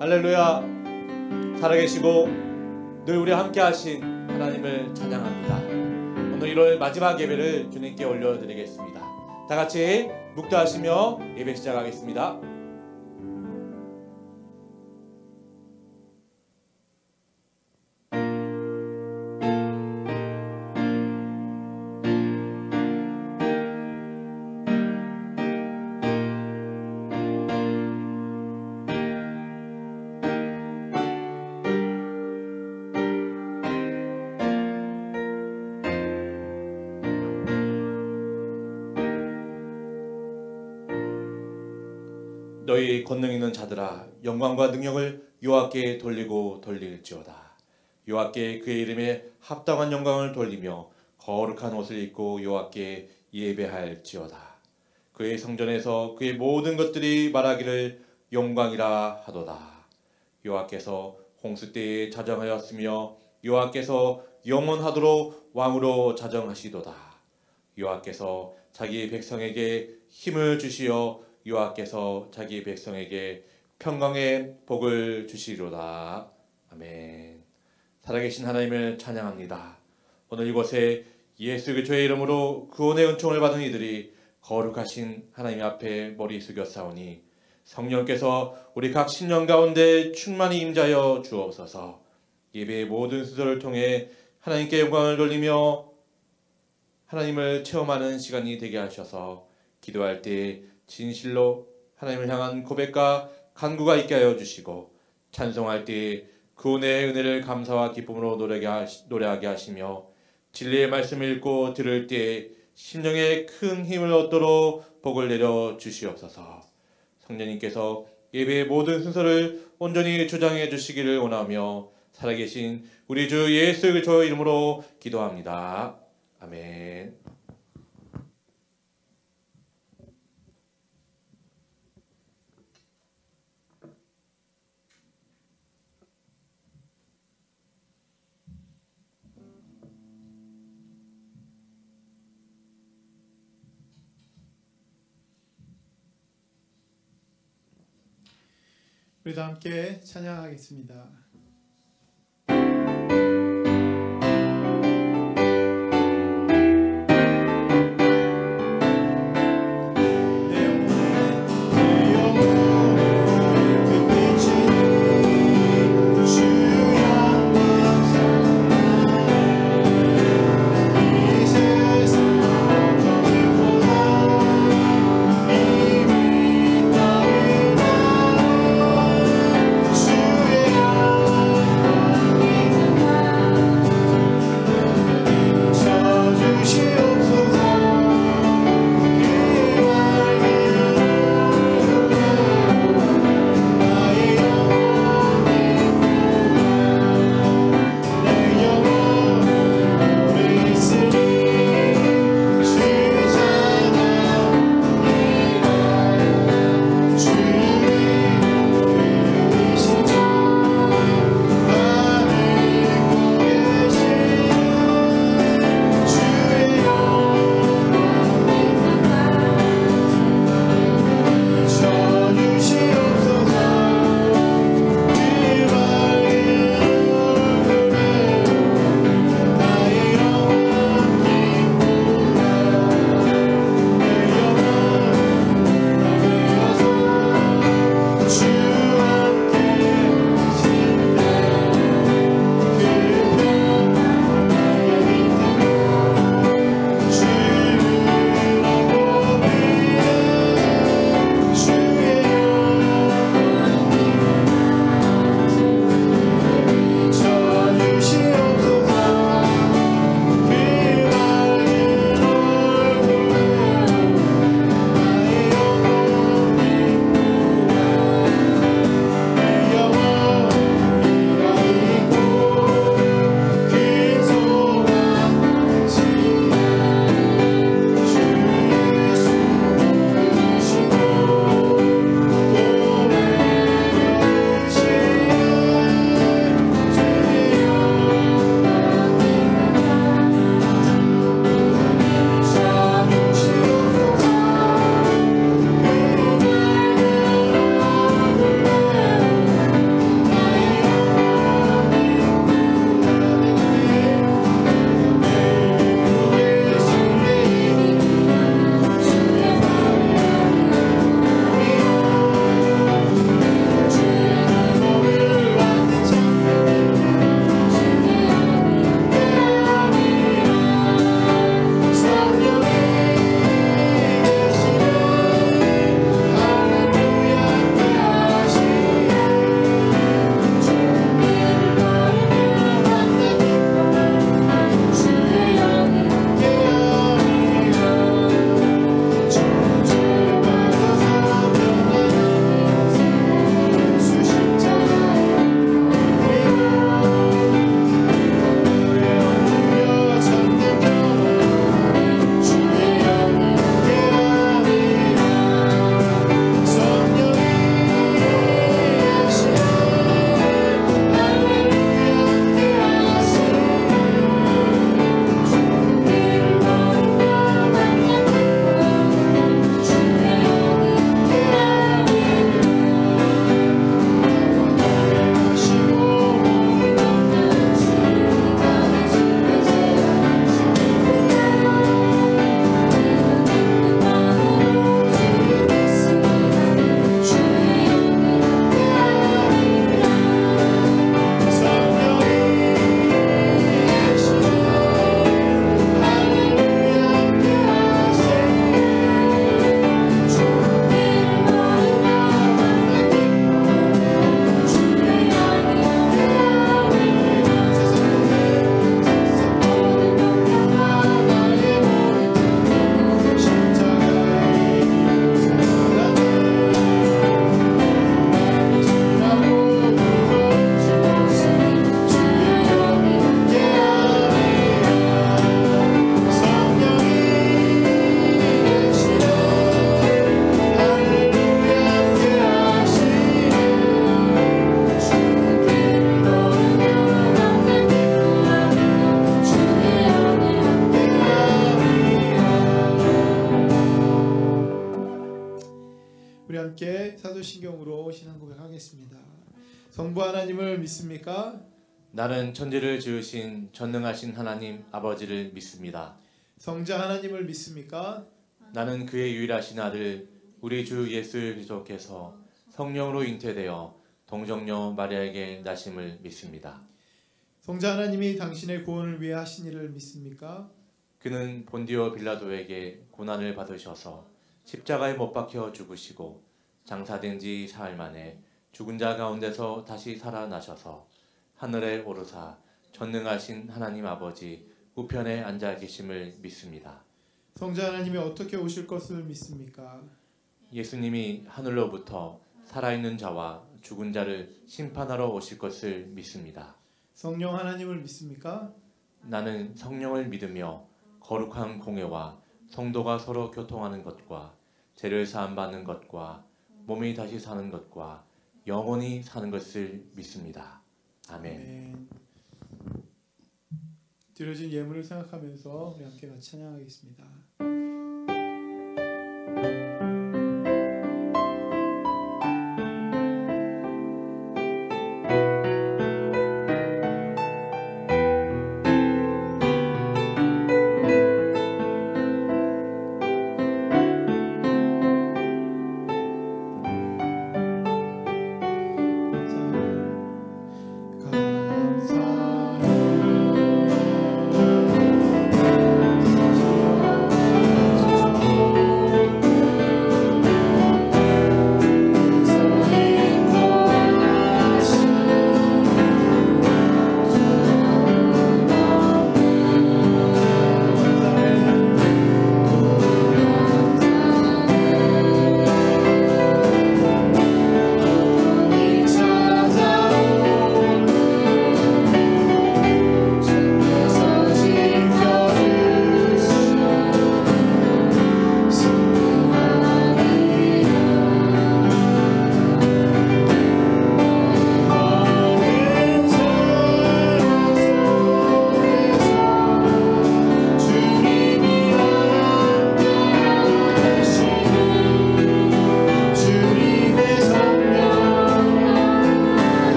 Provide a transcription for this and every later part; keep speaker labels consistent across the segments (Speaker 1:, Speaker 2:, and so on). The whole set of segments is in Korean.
Speaker 1: 할렐루야. 살아계시고 늘 우리와 함께 하신 하나님을 찬양합니다. 오늘 1월 마지막 예배를 주님께 올려드리겠습니다. 다같이 묵도하시며 예배 시작하겠습니다. 너희 권능 있는 자들아, 영광과 능력을 여호와께 돌리고 돌릴지어다. 여호와께 그의 이름에 합당한 영광을 돌리며 거룩한 옷을 입고 여호와께 예배할지어다. 그의 성전에서 그의 모든 것들이 말하기를 영광이라 하도다. 여호와께서 홍수 때에 자정하였으며 여호와께서 영원하도록 왕으로 자정하시도다. 여호와께서 자기 백성에게 힘을 주시어 여호와께서 자기 백성에게 평강의 복을 주시리로다. 아멘. 살아계신 하나님을 찬양합니다. 오늘 이곳에 예수 그리스도의 이름으로 구원의 은총을 받은 이들이 거룩하신 하나님 앞에 머리 숙여 싸우니 성령께서 우리 각 신령 가운데 충만히 임자여 주옵소서. 예배의 모든 순서를 통해 하나님께 영광을 돌리며 하나님을 체험하는 시간이 되게 하셔서 기도할 때 진실로 하나님을 향한 고백과 간구가 있게 하여 주시고 찬송할 때 구원의 은혜를 감사와 기쁨으로 노래하게 하시며 진리의 말씀을 읽고 들을 때 심령에 큰 힘을 얻도록 복을 내려 주시옵소서. 성령님께서 예배의 모든 순서를 온전히 주장해 주시기를 원하며 살아계신 우리 주 예수 그리스도의 이름으로 기도합니다. 아멘.
Speaker 2: 우리도 함께 찬양하겠습니다.
Speaker 3: 주의
Speaker 2: 우리 함께 사도신경으로 신앙 고백하겠습니다. 성부 하나님을 믿습니까?
Speaker 1: 나는 천지를 지으신 전능하신 하나님 아버지를 믿습니다.
Speaker 2: 성자 하나님을 믿습니까?
Speaker 1: 나는 그의 유일하신 아들 우리 주 예수 그리스도께서 성령으로 잉태되어 동정녀 마리아에게 나심을 믿습니다.
Speaker 2: 성자 하나님이 당신의 구원을 위해 하신 일을 믿습니까?
Speaker 1: 그는 본디오 빌라도에게 고난을 받으셔서 십자가에 못 박혀 죽으시고 장사된 지 사흘 만에 죽은 자 가운데서 다시 살아나셔서 하늘에 오르사 전능하신 하나님 아버지 우편에 앉아 계심을 믿습니다.
Speaker 2: 성자 하나님이 어떻게 오실 것을 믿습니까?
Speaker 1: 예수님이 하늘로부터 살아있는 자와 죽은 자를 심판하러 오실 것을 믿습니다.
Speaker 2: 성령 하나님을 믿습니까?
Speaker 1: 나는 성령을 믿으며 거룩한 공회와 성도가 서로 교통하는 것과 죄를 사함받는 것과 몸이 다시 사는 것과 영원히 사는 것을 믿습니다. 아멘.
Speaker 2: 아멘. 드려진 예물을 생각하면서 우리 함께 같이 찬양하겠습니다.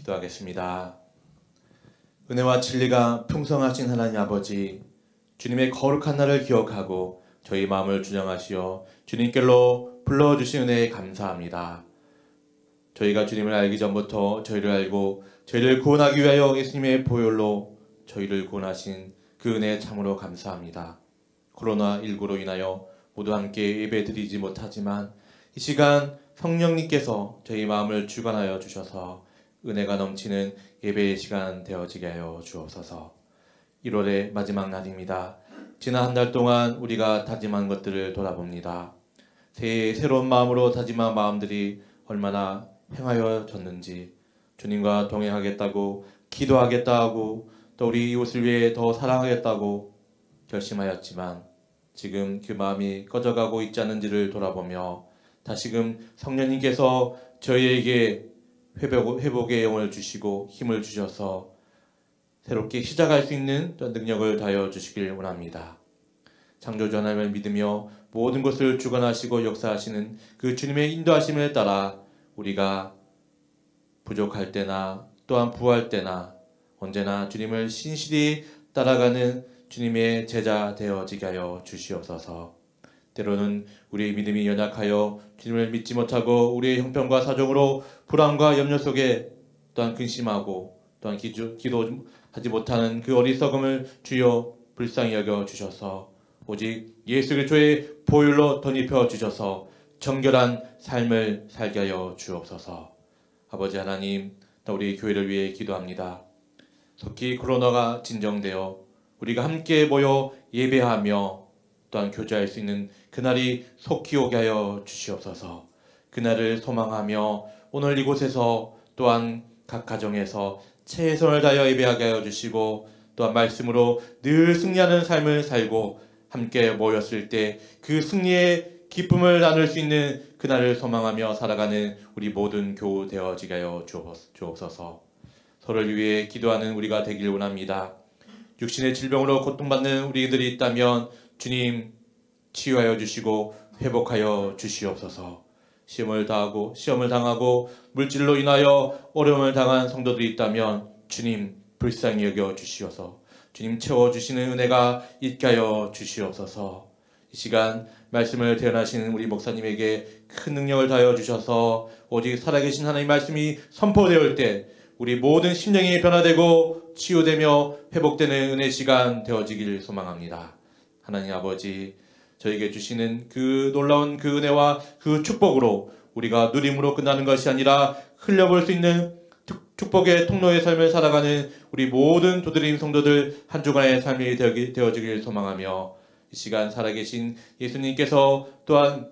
Speaker 1: 기도하겠습니다. 은혜와 진리가 풍성하신 하나님 아버지, 주님의 거룩한 날을 기억하고 저희 마음을 주장하시어 주님께로 불러주신 은혜에 감사합니다. 저희가 주님을 알기 전부터 저희를 알고 저희를 구원하기 위하여 예수님의 보혈로 저희를 구원하신 그 은혜에 참으로 감사합니다. 코로나19로 인하여 모두 함께 예배드리지 못하지만 이 시간 성령님께서 저희 마음을 주관하여 주셔서 은혜가 넘치는 예배의 시간 되어지게 하여 주옵소서. 1월의 마지막 날입니다. 지난 한 달 동안 우리가 다짐한 것들을 돌아봅니다. 새해 새로운 마음으로 다짐한 마음들이 얼마나 행하여졌는지, 주님과 동행하겠다고 기도하겠다 하고 또 우리 이웃을 위해 더 사랑하겠다고 결심하였지만 지금 그 마음이 꺼져가고 있지 않은지를 돌아보며 다시금 성령님께서 저희에게 회복의 영을 주시고 힘을 주셔서 새롭게 시작할 수 있는 능력을 다하여 주시길 원합니다. 창조주 하나님을 믿으며 모든 것을 주관하시고 역사하시는 그 주님의 인도하심에 따라 우리가 부족할 때나 또한 부할 때나 언제나 주님을 신실히 따라가는 주님의 제자 되어지게 하여 주시옵소서. 때로는 우리의 믿음이 연약하여 주님을 믿지 못하고 우리의 형편과 사정으로 불안과 염려 속에 또한 근심하고 또한 기도하지 못하는 그 어리석음을 주여 불쌍히 여겨 주셔서 오직 예수 그리스도의 보혈로 덧입혀 주셔서 정결한 삶을 살게 하여 주옵소서. 아버지 하나님, 우리 교회를 위해 기도합니다. 속히 코로나가 진정되어 우리가 함께 모여 예배하며 또한 교제할 수 있는 그날이 속히 오게 하여 주시옵소서. 그날을 소망하며 오늘 이곳에서 또한 각 가정에서 최선을 다하여 예배하게 하여 주시고 또한 말씀으로 늘 승리하는 삶을 살고 함께 모였을 때 그 승리의 기쁨을 나눌 수 있는 그날을 소망하며 살아가는 우리 모든 교우 되어지게 하여 주옵소서. 서로를 위해 기도하는 우리가 되길 원합니다. 육신의 질병으로 고통받는 우리들이 있다면 주님 치유하여 주시고 회복하여 주시옵소서. 시험을 당하고 물질로 인하여 어려움을 당한 성도들이 있다면 주님 불쌍히 여겨 주시옵소서. 주님 채워주시는 은혜가 있게 하여 주시옵소서. 이 시간 말씀을 대언하시는 우리 목사님에게 큰 능력을 다하여 주셔서 오직 살아계신 하나님의 말씀이 선포되올 때 우리 모든 심령이 변화되고 치유되며 회복되는 은혜 시간 되어지길 소망합니다. 하나님 아버지, 저에게 주시는 그 놀라운 그 은혜와 그 축복으로 우리가 누림으로 끝나는 것이 아니라 흘려볼 수 있는 축복의 통로의 삶을 살아가는 우리 모든 도드림 성도들 한 주간의 삶이 되어지길 소망하며 이 시간 살아계신 예수님께서 또한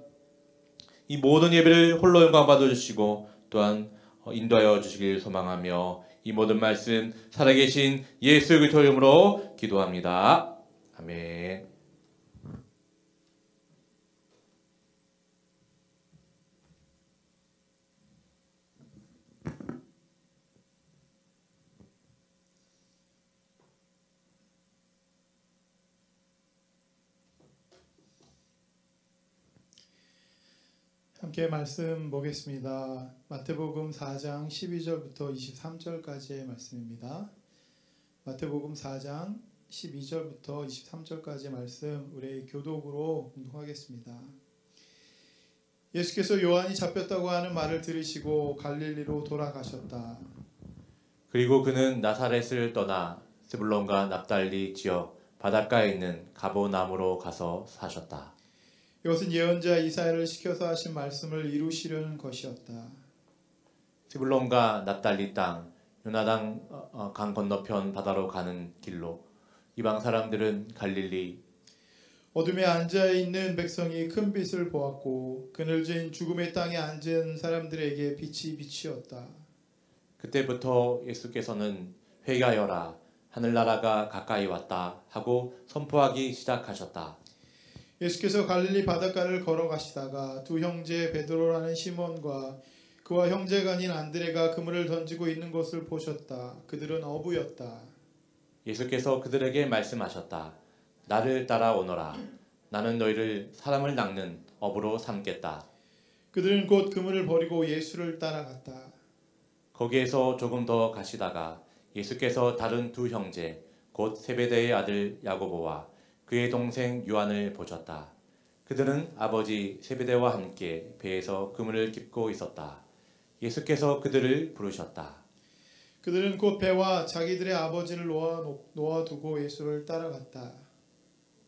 Speaker 1: 이 모든 예배를 홀로 영광 받아주시고 또한 인도하여 주시길 소망하며 이 모든 말씀 살아계신 예수 그리스도의 이름으로 기도합니다. 아멘.
Speaker 2: 함께 말씀 보겠습니다. 마태복음 4장 12절부터 23절까지의 말씀입니다. 마태복음 4장 12절부터 23절까지의 말씀 우리 교독으로 공독하겠습니다. 예수께서 요한이 잡혔다고 하는 말을 들으시고 갈릴리로 돌아가셨다.
Speaker 1: 그리고 그는 나사렛을 떠나 스불론과 납달리 지역 바닷가에 있는 가버나움으로 가서 사셨다.
Speaker 2: 이것은 예언자 이사야를 시켜서 하신 말씀을 이루시려는 것이었다.
Speaker 1: 스불론과 납달리 땅 요나단 강 건너편 바다로 가는 길로 이방 사람들은 갈릴리
Speaker 2: 어둠에 앉아있는 백성이 큰 빛을 보았고 그늘진 죽음의 땅에 앉은 사람들에게 빛이 비치었다.
Speaker 1: 그때부터 예수께서는 회개하여라 하늘나라가 가까이 왔다 하고 선포하기 시작하셨다.
Speaker 2: 예수께서 갈릴리 바닷가를 걸어가시다가 두 형제 베드로라는 시몬과 그와 형제가 아닌 안드레가 그물을 던지고 있는 것을 보셨다. 그들은 어부였다.
Speaker 1: 예수께서 그들에게 말씀하셨다. 나를 따라오너라. 나는 너희를 사람을 낚는 어부로 삼겠다.
Speaker 2: 그들은 곧 그물을 버리고 예수를 따라갔다.
Speaker 1: 거기에서 조금 더 가시다가 예수께서 다른 두 형제 곧 세베대의 아들 야고보와 그의 동생 요한을 보셨다. 그들은 아버지 세베대와 함께 배에서 그물을 깁고 있었다. 예수께서 그들을 부르셨다.
Speaker 2: 그들은 곧 배와 자기들의 아버지를 놓아두고 예수를 따라갔다.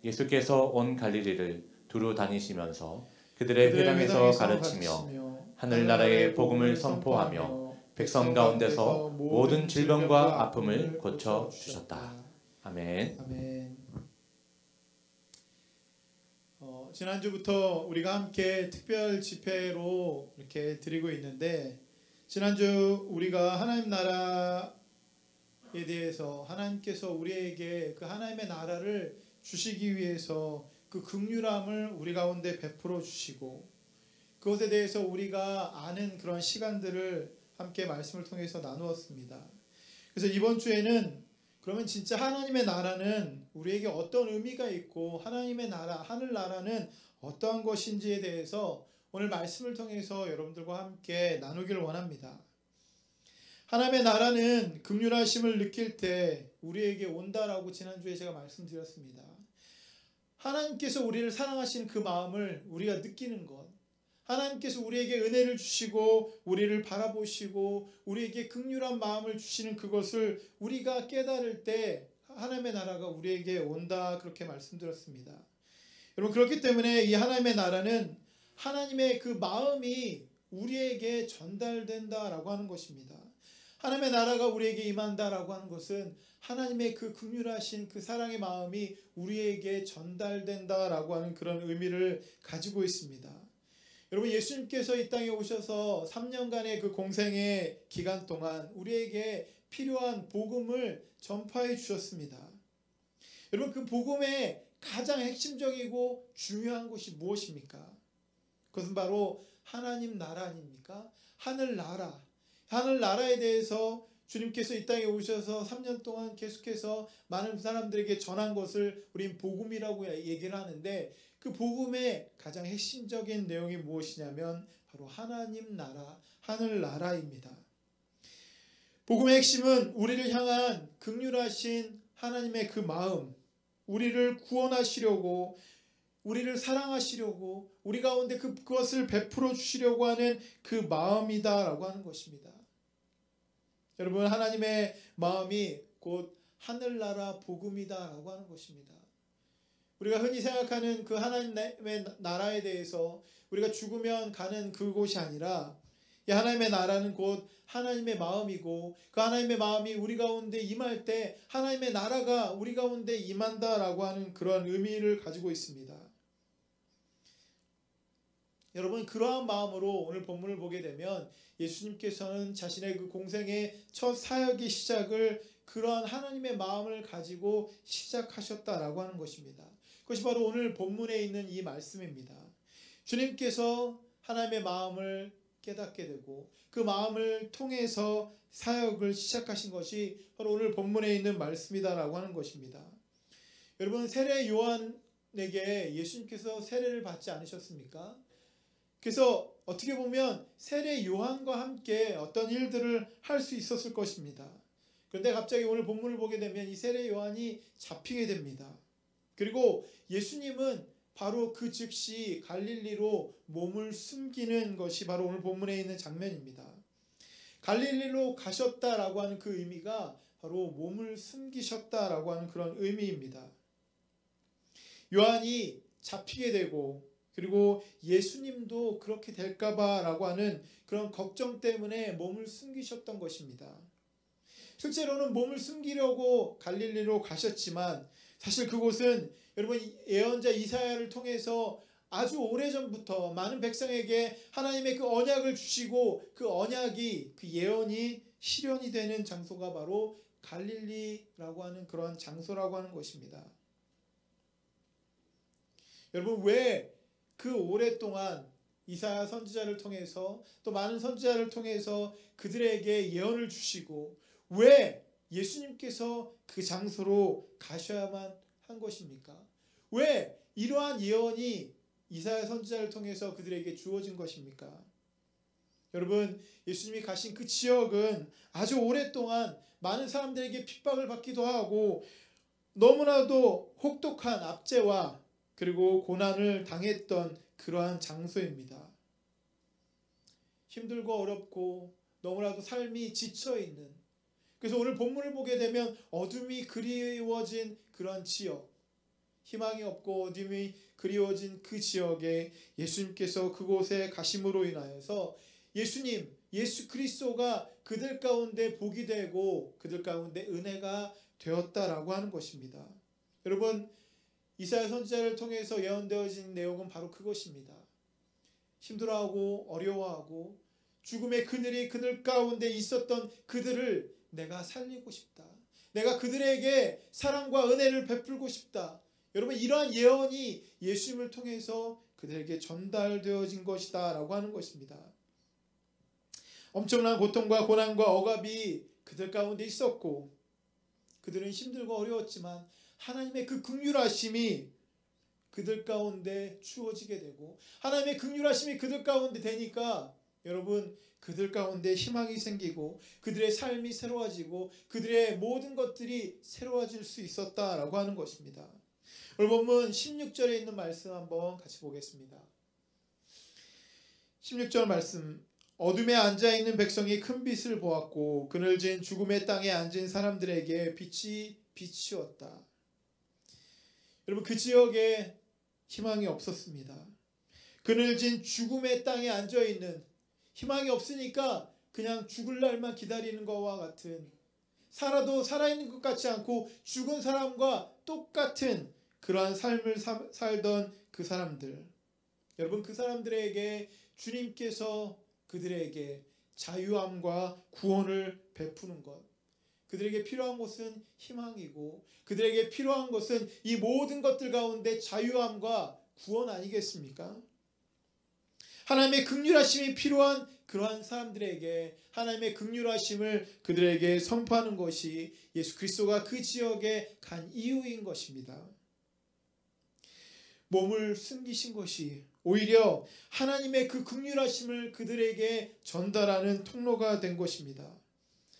Speaker 1: 예수께서 온 갈릴리를 두루 다니시면서 그들의 회당에서 가르치며 하늘나라의 복음을 선포하며 백성 가운데서 모든 질병과 아픔을 고쳐 주셨다. 아멘.
Speaker 2: 아멘. 지난주부터 우리가 함께 특별 집회로 이렇게 드리고 있는데 지난주 우리가 하나님 나라에 대해서 하나님께서 우리에게 그 하나님의 나라를 주시기 위해서 그 그 긍휼함을 우리 가운데 베풀어 주시고 그것에 대해서 우리가 아는 그런 시간들을 함께 말씀을 통해서 나누었습니다. 그래서 이번 주에는 그러면 진짜 하나님의 나라는 우리에게 어떤 의미가 있고 하나님의 나라, 하늘나라는 어떠한 것인지에 대해서 오늘 말씀을 통해서 여러분들과 함께 나누기를 원합니다. 하나님의 나라는 긍휼하심을 느낄 때 우리에게 온다라고 지난주에 제가 말씀드렸습니다. 하나님께서 우리를 사랑하시는 그 마음을 우리가 느끼는 것, 하나님께서 우리에게 은혜를 주시고 우리를 바라보시고 우리에게 긍휼한 마음을 주시는 그것을 우리가 깨달을 때 하나님의 나라가 우리에게 온다, 그렇게 말씀드렸습니다. 여러분, 그렇기 때문에 이 하나님의 나라는 하나님의 그 마음이 우리에게 전달된다라고 하는 것입니다. 하나님의 나라가 우리에게 임한다라고 하는 것은 하나님의 그 긍휼하신 그 사랑의 마음이 우리에게 전달된다라고 하는 그런 의미를 가지고 있습니다. 여러분, 예수님께서 이 땅에 오셔서 3년간의 그 공생의 기간 동안 우리에게 필요한 복음을 전파해 주셨습니다. 여러분, 그 복음의 가장 핵심적이고 중요한 것이 무엇입니까? 그것은 바로 하나님 나라 아닙니까? 하늘나라. 하늘나라에 대해서 주님께서 이 땅에 오셔서 3년 동안 계속해서 많은 사람들에게 전한 것을 우린 복음이라고 얘기를 하는데, 그 복음의 가장 핵심적인 내용이 무엇이냐면 바로 하나님 나라, 하늘나라입니다. 복음의 핵심은 우리를 향한 긍휼하신 하나님의 그 마음, 우리를 구원하시려고, 우리를 사랑하시려고, 우리 가운데 그것을 베풀어 주시려고 하는 그 마음이다라고 하는 것입니다. 여러분, 하나님의 마음이 곧 하늘나라 복음이다라고 하는 것입니다. 우리가 흔히 생각하는 그 하나님의 나라에 대해서 우리가 죽으면 가는 그곳이 아니라, 이 하나님의 나라는 곧 하나님의 마음이고, 그 하나님의 마음이 우리 가운데 임할 때 하나님의 나라가 우리 가운데 임한다라고 하는 그런 의미를 가지고 있습니다. 여러분, 그러한 마음으로 오늘 본문을 보게 되면 예수님께서는 자신의 그 공생의 첫 사역의 시작을 그러한 하나님의 마음을 가지고 시작하셨다라고 하는 것입니다. 그것이 바로 오늘 본문에 있는 이 말씀입니다. 주님께서 하나님의 마음을 깨닫게 되고 그 마음을 통해서 사역을 시작하신 것이 바로 오늘 본문에 있는 말씀이다라고 하는 것입니다. 여러분, 세례 요한에게 예수님께서 세례를 받지 않으셨습니까? 그래서 어떻게 보면 세례 요한과 함께 어떤 일들을 할 수 있었을 것입니다. 그런데 갑자기 오늘 본문을 보게 되면 이 세례 요한이 잡히게 됩니다. 그리고 예수님은 바로 그 즉시 갈릴리로 몸을 숨기는 것이 바로 오늘 본문에 있는 장면입니다. 갈릴리로 가셨다라고 하는 그 의미가 바로 몸을 숨기셨다라고 하는 그런 의미입니다. 요한이 잡히게 되고, 그리고 예수님도 그렇게 될까봐 라고 하는 그런 걱정 때문에 몸을 숨기셨던 것입니다. 실제로는 몸을 숨기려고 갈릴리로 가셨지만 사실 그곳은 여러분, 예언자 이사야를 통해서 아주 오래전부터 많은 백성에게 하나님의 그 언약을 주시고 그 언약이, 그 예언이 실현이 되는 장소가 바로 갈릴리라고 하는 그런 장소라고 하는 것입니다. 여러분, 왜 그 오랫동안 이사야 선지자를 통해서 또 많은 선지자를 통해서 그들에게 예언을 주시고 왜 예수님께서 그 장소로 가셔야만 한 것입니까? 왜 이러한 예언이 이사야 선지자를 통해서 그들에게 주어진 것입니까? 여러분, 예수님이 가신 그 지역은 아주 오랫동안 많은 사람들에게 핍박을 받기도 하고 너무나도 혹독한 압제와 그리고 고난을 당했던 그러한 장소입니다. 힘들고 어렵고 너무나도 삶이 지쳐있는, 그래서 오늘 본문을 보게 되면 어둠이 그리워진 그런 지역, 희망이 없고 어둠이 그리워진 그 지역에 예수님께서 그곳에 가심으로 인하여서 예수님, 예수 그리스도가 그들 가운데 복이 되고 그들 가운데 은혜가 되었다라고 하는 것입니다. 여러분, 이사야 선지자를 통해서 예언되어진 내용은 바로 그것입니다. 힘들어하고 어려워하고 죽음의 그늘이 그들 가운데 있었던 그들을 내가 살리고 싶다. 내가 그들에게 사랑과 은혜를 베풀고 싶다. 여러분 이러한 예언이 예수님을 통해서 그들에게 전달되어진 것이다 라고 하는 것입니다. 엄청난 고통과 고난과 억압이 그들 가운데 있었고 그들은 힘들고 어려웠지만 하나님의 그 긍휼하심이 그들 가운데 주어지게 되고 하나님의 긍휼하심이 그들 가운데 되니까 여러분 그들 가운데 희망이 생기고 그들의 삶이 새로워지고 그들의 모든 것들이 새로워질 수 있었다라고 하는 것입니다. 오늘 본문 16절에 있는 말씀 한번 같이 보겠습니다. 16절 말씀 어둠에 앉아있는 백성이 큰 빛을 보았고 그늘진 죽음의 땅에 앉은 사람들에게 빛이 비치었다. 여러분 그 지역에 희망이 없었습니다. 그늘진 죽음의 땅에 앉아있는 희망이 없으니까 그냥 죽을 날만 기다리는 것과 같은 살아도 살아있는 것 같지 않고 죽은 사람과 똑같은 그러한 삶을 살던 그 사람들 여러분 그 사람들에게 주님께서 그들에게 자유함과 구원을 베푸는 것 그들에게 필요한 것은 희망이고 그들에게 필요한 것은 이 모든 것들 가운데 자유함과 구원 아니겠습니까? 하나님의 긍휼하심이 필요한 그러한 사람들에게 하나님의 긍휼하심을 그들에게 선포하는 것이 예수 그리스도가 그 지역에 간 이유인 것입니다. 몸을 숨기신 것이 오히려 하나님의 그 긍휼하심을 그들에게 전달하는 통로가 된 것입니다.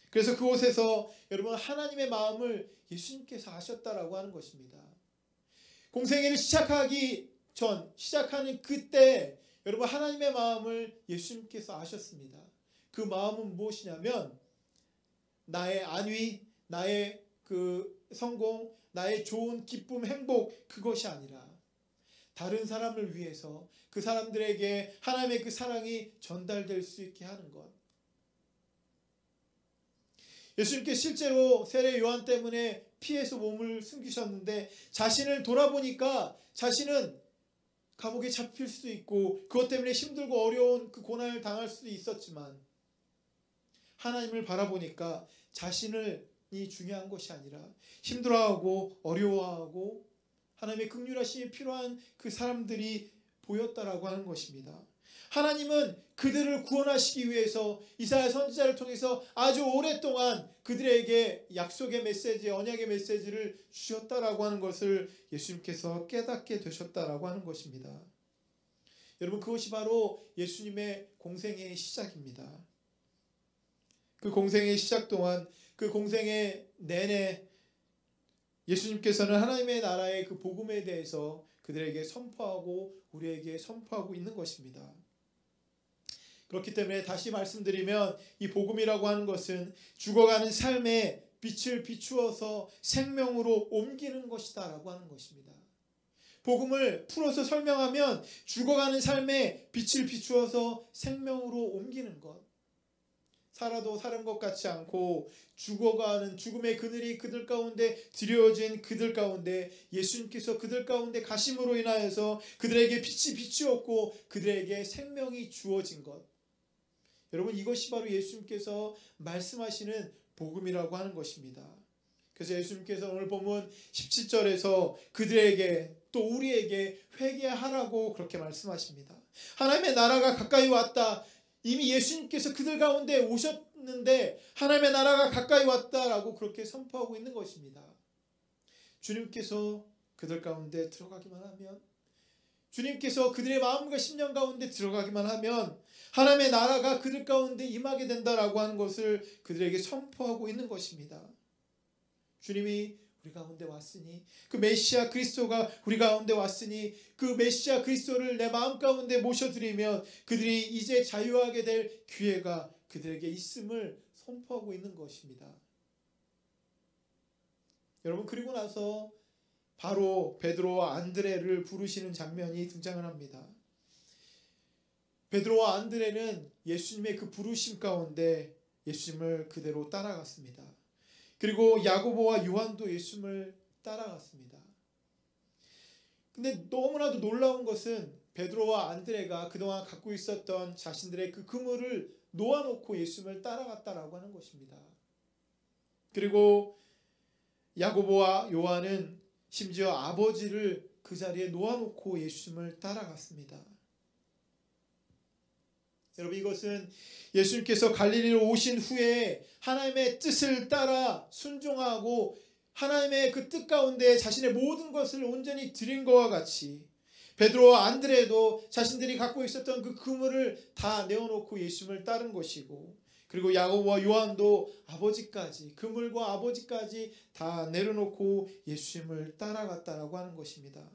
Speaker 2: 그래서 그곳에서 여러분 하나님의 마음을 예수님께서 아셨다라고 하는 것입니다. 공생애를 시작하는 그때 여러분 하나님의 마음을 예수님께서 아셨습니다. 그 마음은 무엇이냐면 나의 안위, 나의 그 성공, 나의 좋은 기쁨, 행복 그것이 아니라 다른 사람을 위해서 그 사람들에게 하나님의 그 사랑이 전달될 수 있게 하는 것. 예수님께서 실제로 세례 요한 때문에 피해서 몸을 숨기셨는데 자신을 돌아보니까 자신은 감옥에 잡힐 수도 있고 그것 때문에 힘들고 어려운 그 고난을 당할 수도 있었지만 하나님을 바라보니까 자신이 중요한 것이 아니라 힘들어하고 어려워하고 하나님의 긍휼하심이 필요한 그 사람들이 보였다라고 하는 것입니다. 하나님은 그들을 구원하시기 위해서 이사야 선지자를 통해서 아주 오랫동안 그들에게 약속의 메시지, 언약의 메시지를 주셨다라고 하는 것을 예수님께서 깨닫게 되셨다라고 하는 것입니다. 여러분 그것이 바로 예수님의 공생애의 시작입니다. 그 공생애의 시작 동안 그 공생애 내내 예수님께서는 하나님의 나라의 그 복음에 대해서 그들에게 선포하고 우리에게 선포하고 있는 것입니다. 그렇기 때문에 다시 말씀드리면 이 복음이라고 하는 것은 죽어가는 삶에 빛을 비추어서 생명으로 옮기는 것이다 라고 하는 것입니다. 복음을 풀어서 설명하면 죽어가는 삶에 빛을 비추어서 생명으로 옮기는 것. 살아도 사는 것 같지 않고 죽어가는 죽음의 그늘이 그들 가운데 드려진 그들 가운데 예수님께서 그들 가운데 가심으로 인하여서 그들에게 빛이 비추었고 그들에게 생명이 주어진 것. 여러분 이것이 바로 예수님께서 말씀하시는 복음이라고 하는 것입니다. 그래서 예수님께서 오늘 보면 17절에서 그들에게 또 우리에게 회개하라고 그렇게 말씀하십니다. 하나님의 나라가 가까이 왔다. 이미 예수님께서 그들 가운데 오셨는데 하나님의 나라가 가까이 왔다라고 그렇게 선포하고 있는 것입니다. 주님께서 그들 가운데 들어가기만 하면 주님께서 그들의 마음과 심령 가운데 들어가기만 하면 하나님의 나라가 그들 가운데 임하게 된다라고 하는 것을 그들에게 선포하고 있는 것입니다. 주님이 우리 가운데 왔으니 그 메시아 그리스도가 우리 가운데 왔으니 그 메시아 그리스도를 내 마음 가운데 모셔드리면 그들이 이제 자유하게 될 기회가 그들에게 있음을 선포하고 있는 것입니다. 여러분 그리고 나서 바로 베드로와 안드레를 부르시는 장면이 등장을 합니다. 베드로와 안드레는 예수님의 그 부르심 가운데 예수님을 그대로 따라갔습니다. 그리고 야고보와 요한도 예수님을 따라갔습니다. 근데 너무나도 놀라운 것은 베드로와 안드레가 그동안 갖고 있었던 자신들의 그 그물을 놓아놓고 예수님을 따라갔다라고 하는 것입니다. 그리고 야고보와 요한은 심지어 아버지를 그 자리에 놓아놓고 예수님을 따라갔습니다. 여러분, 이것은 예수님께서 갈릴리로 오신 후에 하나님의 뜻을 따라 순종하고 하나님의 그 뜻 가운데 자신의 모든 것을 온전히 드린 것과 같이 베드로와 안드레도 자신들이 갖고 있었던 그 그물을 다 내어놓고 예수님을 따른 것이고, 그리고 야고보와 요한도 아버지까지, 그물과 아버지까지 다 내려놓고 예수님을 따라갔다라고 하는 것입니다.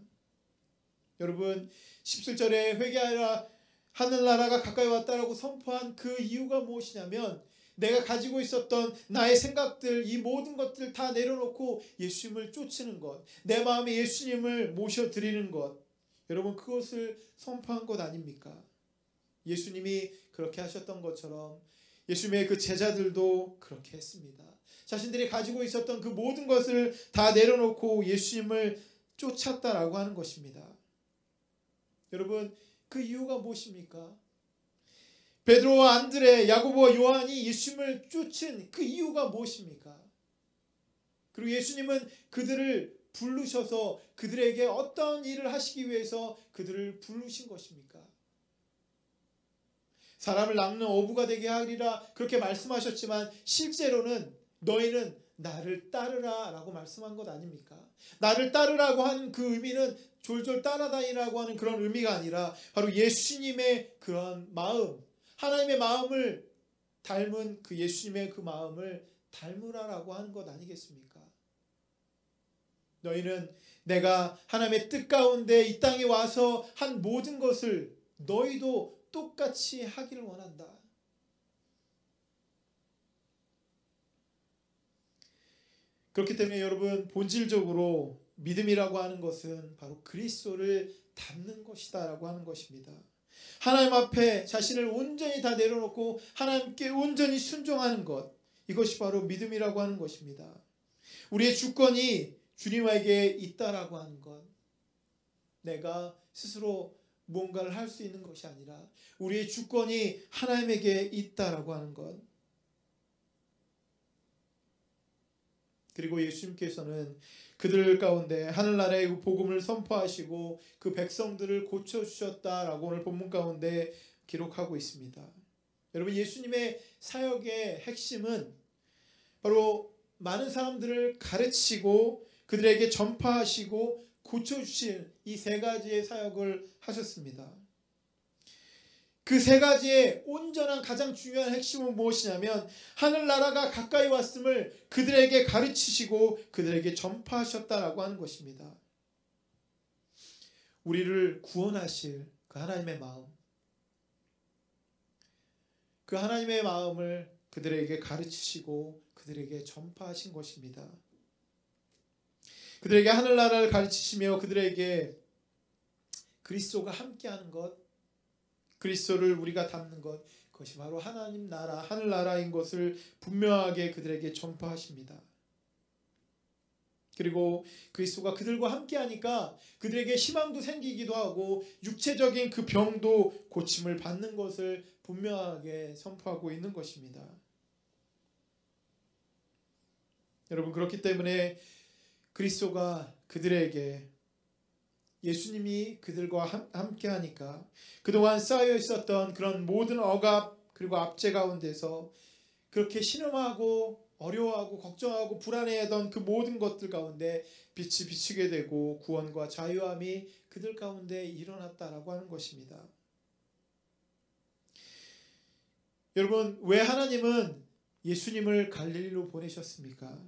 Speaker 2: 여러분, 17절에 회개하라 하늘나라가 가까이 왔다라고 선포한 그 이유가 무엇이냐면, 내가 가지고 있었던 나의 생각들, 이 모든 것들을 다 내려놓고 예수님을 쫓는 것, 내 마음에 예수님을 모셔드리는 것, 여러분, 그것을 선포한 것 아닙니까? 예수님이 그렇게 하셨던 것처럼 예수님의 그 제자들도 그렇게 했습니다. 자신들이 가지고 있었던 그 모든 것을 다 내려놓고 예수님을 쫓았다라고 하는 것입니다. 여러분, 그 이유가 무엇입니까? 베드로와 안드레, 야고보와 요한이 예수님을 쫓은 그 이유가 무엇입니까? 그리고 예수님은 그들을 부르셔서 그들에게 어떤 일을 하시기 위해서 그들을 부르신 것입니까? 사람을 낚는 어부가 되게 하리라 그렇게 말씀하셨지만, 실제로는 너희는 나를 따르라 라고 말씀한 것 아닙니까? 나를 따르라고 하는 그 의미는 졸졸 따라다니라고 하는 그런 의미가 아니라 바로 예수님의 그런 마음, 하나님의 마음을 닮은 그 예수님의 그 마음을 닮으라라고 하는 것 아니겠습니까? 너희는 내가 하나님의 뜻 가운데 이 땅에 와서 한 모든 것을 너희도 똑같이 하기를 원한다. 그렇기 때문에 여러분, 본질적으로 믿음이라고 하는 것은 바로 그리스도를 닮는 것이다 라고 하는 것입니다. 하나님 앞에 자신을 온전히 다 내려놓고 하나님께 온전히 순종하는 것, 이것이 바로 믿음이라고 하는 것입니다. 우리의 주권이 주님에게 있다라고 하는 것, 내가 스스로 뭔가를 할 수 있는 것이 아니라 우리의 주권이 하나님에게 있다라고 하는 것. 그리고 예수님께서는 그들 가운데 하늘나라의 복음을 선포하시고 그 백성들을 고쳐주셨다라고 오늘 본문 가운데 기록하고 있습니다. 여러분, 예수님의 사역의 핵심은 바로 많은 사람들을 가르치고 그들에게 전파하시고 고쳐주실 이 세 가지의 사역을 하셨습니다. 그 세 가지의 온전한 가장 중요한 핵심은 무엇이냐면, 하늘나라가 가까이 왔음을 그들에게 가르치시고 그들에게 전파하셨다라고 하는 것입니다. 우리를 구원하실 그 하나님의 마음, 그 하나님의 마음을 그들에게 가르치시고 그들에게 전파하신 것입니다. 그들에게 하늘나라를 가르치시며 그들에게 그리스도가 함께하는 것, 그리스도를 우리가 닮는 것, 그것이 바로 하나님 나라, 하늘나라인 것을 분명하게 그들에게 전파하십니다. 그리고 그리스도가 그들과 함께하니까 그들에게 희망도 생기기도 하고 육체적인 그 병도 고침을 받는 것을 분명하게 선포하고 있는 것입니다. 여러분, 그렇기 때문에 그리스도가 그들에게, 예수님이 그들과 함께 하니까 그동안 쌓여 있었던 그런 모든 억압 그리고 압제 가운데서 그렇게 신음하고 어려워하고 걱정하고 불안해하던 그 모든 것들 가운데 빛이 비치게 되고 구원과 자유함이 그들 가운데 일어났다라고 하는 것입니다. 여러분, 왜 하나님은 예수님을 갈릴리로 보내셨습니까?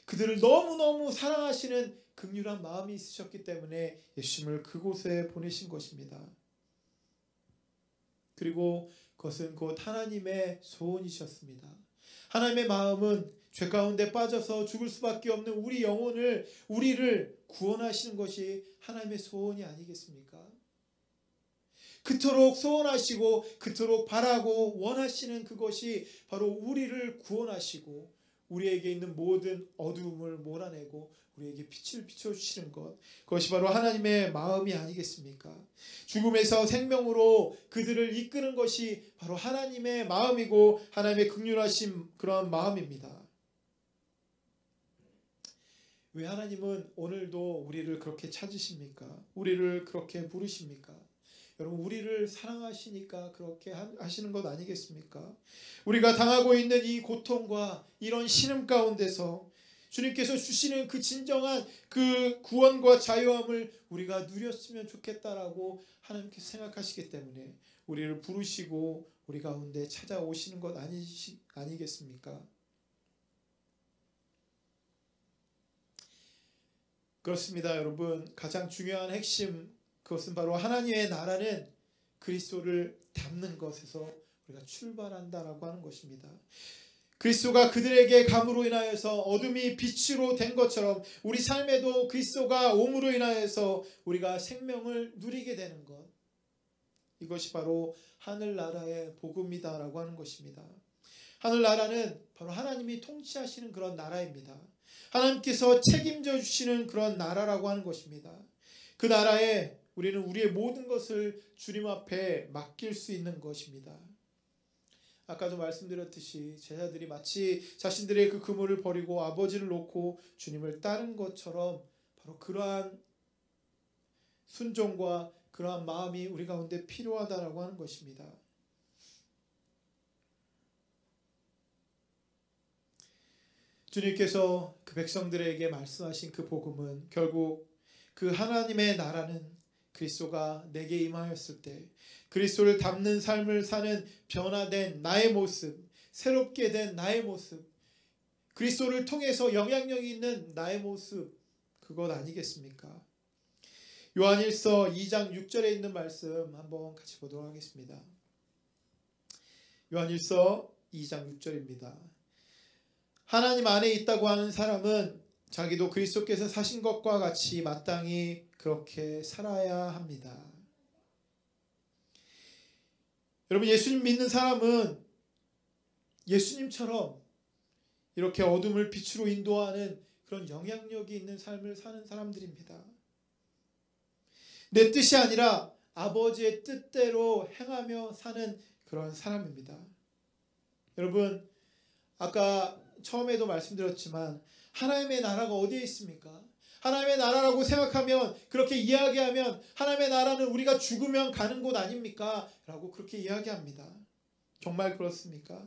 Speaker 2: 그들을 너무너무 사랑하시는 긍휼한 마음이 있으셨기 때문에 예수님을 그곳에 보내신 것입니다. 그리고 그것은 곧 하나님의 소원이셨습니다. 하나님의 마음은 죄 가운데 빠져서 죽을 수밖에 없는 우리 영혼을, 우리를 구원하시는 것이 하나님의 소원이 아니겠습니까? 그토록 소원하시고 그토록 바라고 원하시는 그것이 바로 우리를 구원하시고 우리에게 있는 모든 어두움을 몰아내고 우리에게 빛을 비춰주시는 것, 그것이 바로 하나님의 마음이 아니겠습니까? 죽음에서 생명으로 그들을 이끄는 것이 바로 하나님의 마음이고 하나님의 긍휼하신 그런 마음입니다. 왜 하나님은 오늘도 우리를 그렇게 찾으십니까? 우리를 그렇게 부르십니까? 여러분, 우리를 사랑하시니까 그렇게 하시는 것 아니겠습니까? 우리가 당하고 있는 이 고통과 이런 신음 가운데서 주님께서 주시는 그 진정한 그 구원과 자유함을 우리가 누렸으면 좋겠다라고 하나님께서 생각하시기 때문에 우리를 부르시고 우리 가운데 찾아오시는 것 아니겠습니까? 그렇습니다, 여러분. 가장 중요한 핵심, 그것은 바로 하나님의 나라는 그리스도를 닮는 것에서 우리가 출발한다라고 하는 것입니다. 그리스도가 그들에게 감으로 인하여서 어둠이 빛으로 된 것처럼 우리 삶에도 그리스도가 옴으로 인하여서 우리가 생명을 누리게 되는 것, 이것이 바로 하늘나라의 복음이다라고 하는 것입니다. 하늘나라는 바로 하나님이 통치하시는 그런 나라입니다. 하나님께서 책임져 주시는 그런 나라라고 하는 것입니다. 그 나라에 우리는 우리의 모든 것을 주님 앞에 맡길 수 있는 것입니다. 아까도 말씀드렸듯이 제자들이 마치 자신들의 그 그물을 버리고 아버지를 놓고 주님을 따른 것처럼 바로 그러한 순종과 그러한 마음이 우리 가운데 필요하다라고 하는 것입니다. 주님께서 그 백성들에게 말씀하신 그 복음은 결국 그 하나님의 나라는 그리스도가 내게 임하였을 때 그리스도를 닮는 삶을 사는 변화된 나의 모습, 새롭게 된 나의 모습, 그리스도를 통해서 영향력이 있는 나의 모습, 그것 아니겠습니까? 요한일서 2장 6절에 있는 말씀 한번 같이 보도록 하겠습니다. 요한일서 2장 6절입니다. 하나님 안에 있다고 하는 사람은 자기도 그리스도께서 사신 것과 같이 마땅히 그렇게 살아야 합니다. 여러분, 예수님 믿는 사람은 예수님처럼 이렇게 어둠을 빛으로 인도하는 그런 영향력이 있는 삶을 사는 사람들입니다. 내 뜻이 아니라 아버지의 뜻대로 행하며 사는 그런 사람입니다. 여러분, 아까 처음에도 말씀드렸지만 하나님의 나라가 어디에 있습니까? 하나님의 나라라고 생각하면, 그렇게 이야기하면 하나님의 나라는 우리가 죽으면 가는 곳 아닙니까? 라고 그렇게 이야기합니다. 정말 그렇습니까?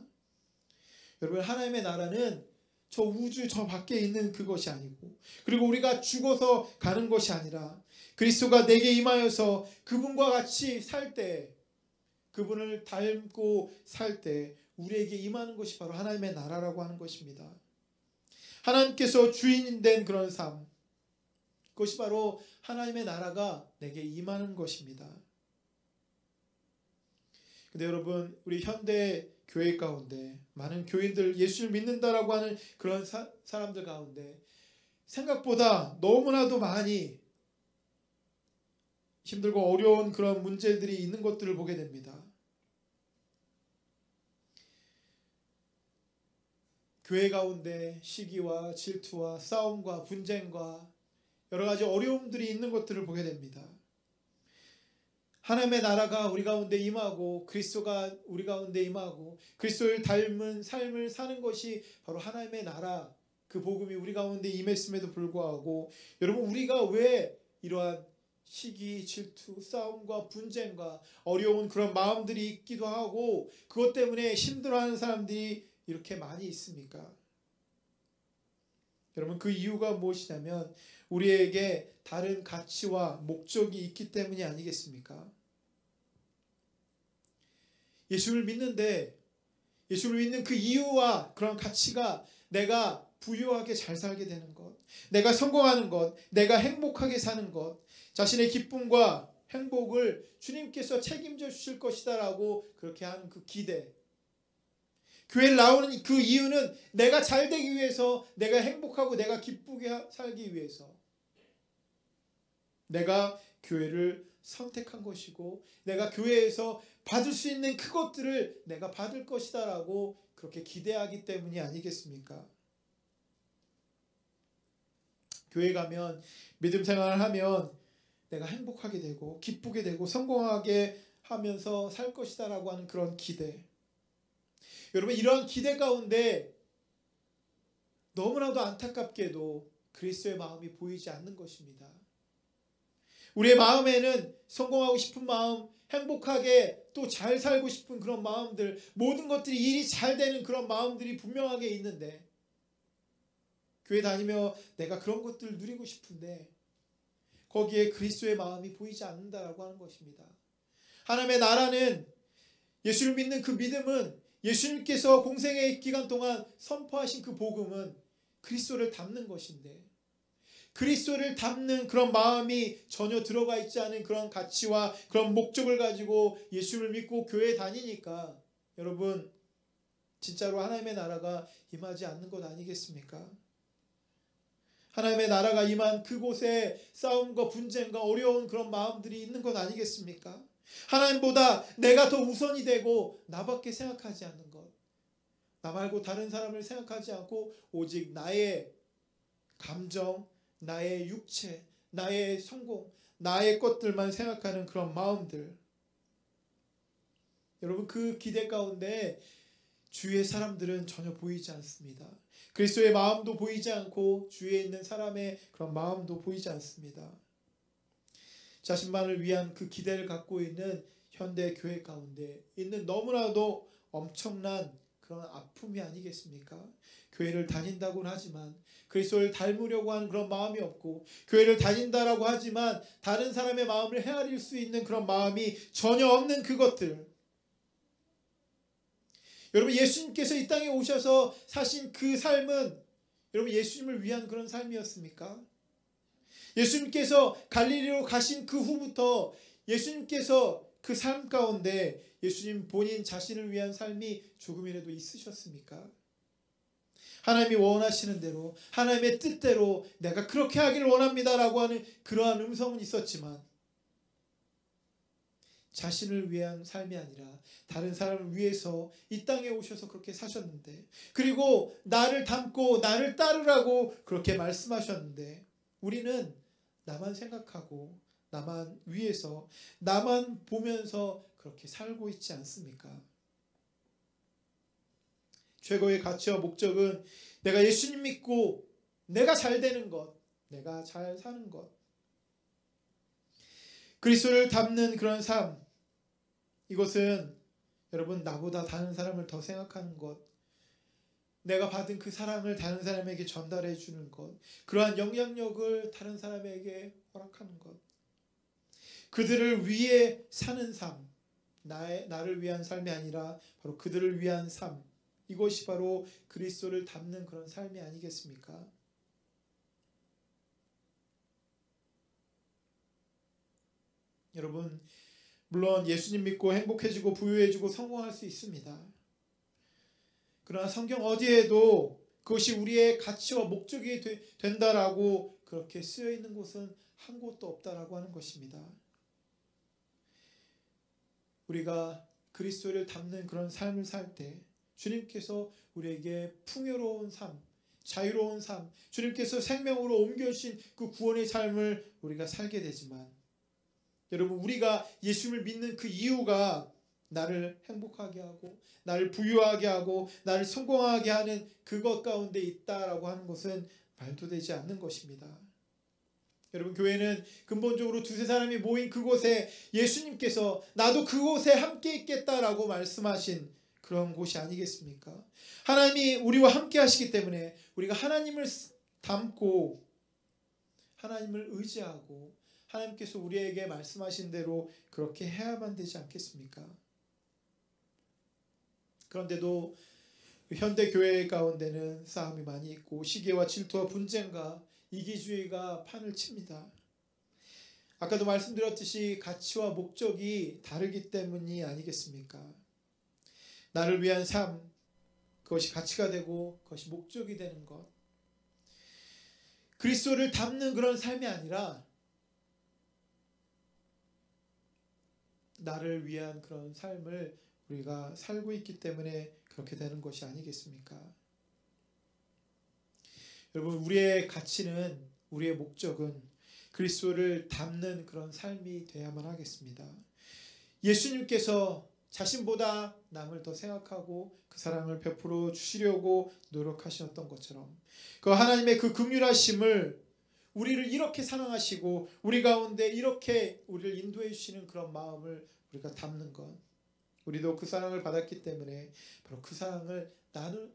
Speaker 2: 여러분, 하나님의 나라는 저 우주 저 밖에 있는 그것이 아니고, 그리고 우리가 죽어서 가는 것이 아니라 그리스도가 내게 임하여서 그분과 같이 살 때, 그분을 닮고 살 때 우리에게 임하는 것이 바로 하나님의 나라라고 하는 것입니다. 하나님께서 주인이 된 그런 삶, 그것이 바로 하나님의 나라가 내게 임하는 것입니다. 근데 여러분, 우리 현대 교회 가운데 많은 교인들, 예수를 믿는다라고 하는 그런 사람들 가운데 생각보다 너무나도 많이 힘들고 어려운 그런 문제들이 있는 것들을 보게 됩니다. 교회 가운데 시기와 질투와 싸움과 분쟁과 여러 가지 어려움들이 있는 것들을 보게 됩니다. 하나님의 나라가 우리 가운데 임하고 그리스도가 우리 가운데 임하고 그리스도를 닮은 삶을 사는 것이 바로 하나님의 나라, 그 복음이 우리 가운데 임했음에도 불구하고, 여러분, 우리가 왜 이러한 시기, 질투, 싸움과 분쟁과 어려운 그런 마음들이 있기도 하고 그것 때문에 힘들어하는 사람들이 이렇게 많이 있습니까? 여러분, 그 이유가 무엇이냐면 우리에게 다른 가치와 목적이 있기 때문이 아니겠습니까? 예수를 믿는데, 예수를 믿는 그 이유와 그런 가치가 내가 부유하게 잘 살게 되는 것, 내가 성공하는 것, 내가 행복하게 사는 것, 자신의 기쁨과 행복을 주님께서 책임져 주실 것이다라고 그렇게 하는 그 기대, 교회를 나오는 그 이유는 내가 잘 되기 위해서, 내가 행복하고 내가 기쁘게 살기 위해서 내가 교회를 선택한 것이고, 내가 교회에서 받을 수 있는 그것들을 내가 받을 것이다 라고 그렇게 기대하기 때문이 아니겠습니까? 교회 가면, 믿음 생활을 하면 내가 행복하게 되고 기쁘게 되고 성공하게 하면서 살 것이다 라고 하는 그런 기대. 여러분, 이러한 기대 가운데 너무나도 안타깝게도 그리스도의 마음이 보이지 않는 것입니다. 우리의 마음에는 성공하고 싶은 마음, 행복하게 또 잘 살고 싶은 그런 마음들, 모든 것들이 일이 잘 되는 그런 마음들이 분명하게 있는데, 교회 다니며 내가 그런 것들을 누리고 싶은데 거기에 그리스도의 마음이 보이지 않는다라고 하는 것입니다. 하나님의 나라는, 예수를 믿는 그 믿음은, 예수님께서 공생의 기간 동안 선포하신 그 복음은 그리스도를 닮는 것인데, 그리스도를 닮는 그런 마음이 전혀 들어가 있지 않은 그런 가치와 그런 목적을 가지고 예수를 믿고 교회에 다니니까 여러분 진짜로 하나님의 나라가 임하지 않는 것 아니겠습니까? 하나님의 나라가 임한 그곳에 싸움과 분쟁과 어려운 그런 마음들이 있는 것 아니겠습니까? 하나님보다 내가 더 우선이 되고 나밖에 생각하지 않는 것, 나 말고 다른 사람을 생각하지 않고 오직 나의 감정, 나의 육체, 나의 성공, 나의 것들만 생각하는 그런 마음들. 여러분 그 기대 가운데 주위의 사람들은 전혀 보이지 않습니다. 그리스도의 마음도 보이지 않고 주위에 있는 사람의 그런 마음도 보이지 않습니다. 자신만을 위한 그 기대를 갖고 있는 현대 교회 가운데 있는 너무나도 엄청난 그런 아픔이 아니겠습니까? 교회를 다닌다고는 하지만 그리스도를 닮으려고 하는 그런 마음이 없고, 교회를 다닌다라고 하지만 다른 사람의 마음을 헤아릴 수 있는 그런 마음이 전혀 없는 그것들. 여러분 예수님께서 이 땅에 오셔서 사신 그 삶은 여러분 예수님을 위한 그런 삶이었습니까? 예수님께서 갈릴리로 가신 그 후부터 예수님께서 그 삶 가운데 예수님 본인 자신을 위한 삶이 조금이라도 있으셨습니까? 하나님이 원하시는 대로, 하나님의 뜻대로 내가 그렇게 하기를 원합니다라고 하는 그러한 음성은 있었지만 자신을 위한 삶이 아니라 다른 사람을 위해서 이 땅에 오셔서 그렇게 사셨는데, 그리고 나를 닮고 나를 따르라고 그렇게 말씀하셨는데 우리는 나만 생각하고 나만 위해서 나만 보면서 그렇게 살고 있지 않습니까? 최고의 가치와 목적은 내가 예수님 믿고 내가 잘 되는 것, 내가 잘 사는 것, 그리스도를 닮는 그런 삶. 이것은 여러분 나보다 다른 사람을 더 생각하는 것, 내가 받은 그 사랑을 다른 사람에게 전달해 주는 것, 그러한 영향력을 다른 사람에게 허락하는 것, 그들을 위해 사는 삶, 나를 위한 삶이 아니라 바로 그들을 위한 삶, 이것이 바로 그리스도를 닮는 그런 삶이 아니겠습니까? 여러분 물론 예수님 믿고 행복해지고 부유해지고 성공할 수 있습니다. 그러나 성경 어디에도 그것이 우리의 가치와 목적이 된다라고 그렇게 쓰여 있는 곳은 한 곳도 없다라고 하는 것입니다. 우리가 그리스도를 닮는 그런 삶을 살 때 주님께서 우리에게 풍요로운 삶, 자유로운 삶, 주님께서 생명으로 옮겨주신 그 구원의 삶을 우리가 살게 되지만, 여러분 우리가 예수님을 믿는 그 이유가 나를 행복하게 하고 나를 부유하게 하고 나를 성공하게 하는 그것 가운데 있다라고 하는 것은 말도 되지 않는 것입니다. 여러분 교회는 근본적으로 두세 사람이 모인 그곳에 예수님께서 나도 그곳에 함께 있겠다라고 말씀하신 그런 곳이 아니겠습니까? 하나님이 우리와 함께 하시기 때문에 우리가 하나님을 닮고 하나님을 의지하고 하나님께서 우리에게 말씀하신 대로 그렇게 해야만 되지 않겠습니까? 그런데도 현대교회 가운데는 싸움이 많이 있고 시기와 질투와 분쟁과 이기주의가 판을 칩니다. 아까도 말씀드렸듯이 가치와 목적이 다르기 때문이 아니겠습니까? 나를 위한 삶, 그것이 가치가 되고 그것이 목적이 되는 것, 그리스도를 닮는 그런 삶이 아니라 나를 위한 그런 삶을 우리가 살고 있기 때문에 그렇게 되는 것이 아니겠습니까? 여러분 우리의 가치는, 우리의 목적은 그리스도를 닮는 그런 삶이 되어야만 하겠습니다. 예수님께서 자신보다 남을 더 생각하고 그 사랑을 베풀어 주시려고 노력하셨던 것처럼 그 하나님의 그 긍휼하심을 우리를 이렇게 사랑하시고 우리 가운데 이렇게 우리를 인도해 주시는 그런 마음을 우리가 담는 것, 우리도 그 사랑을 받았기 때문에 바로 그 사랑을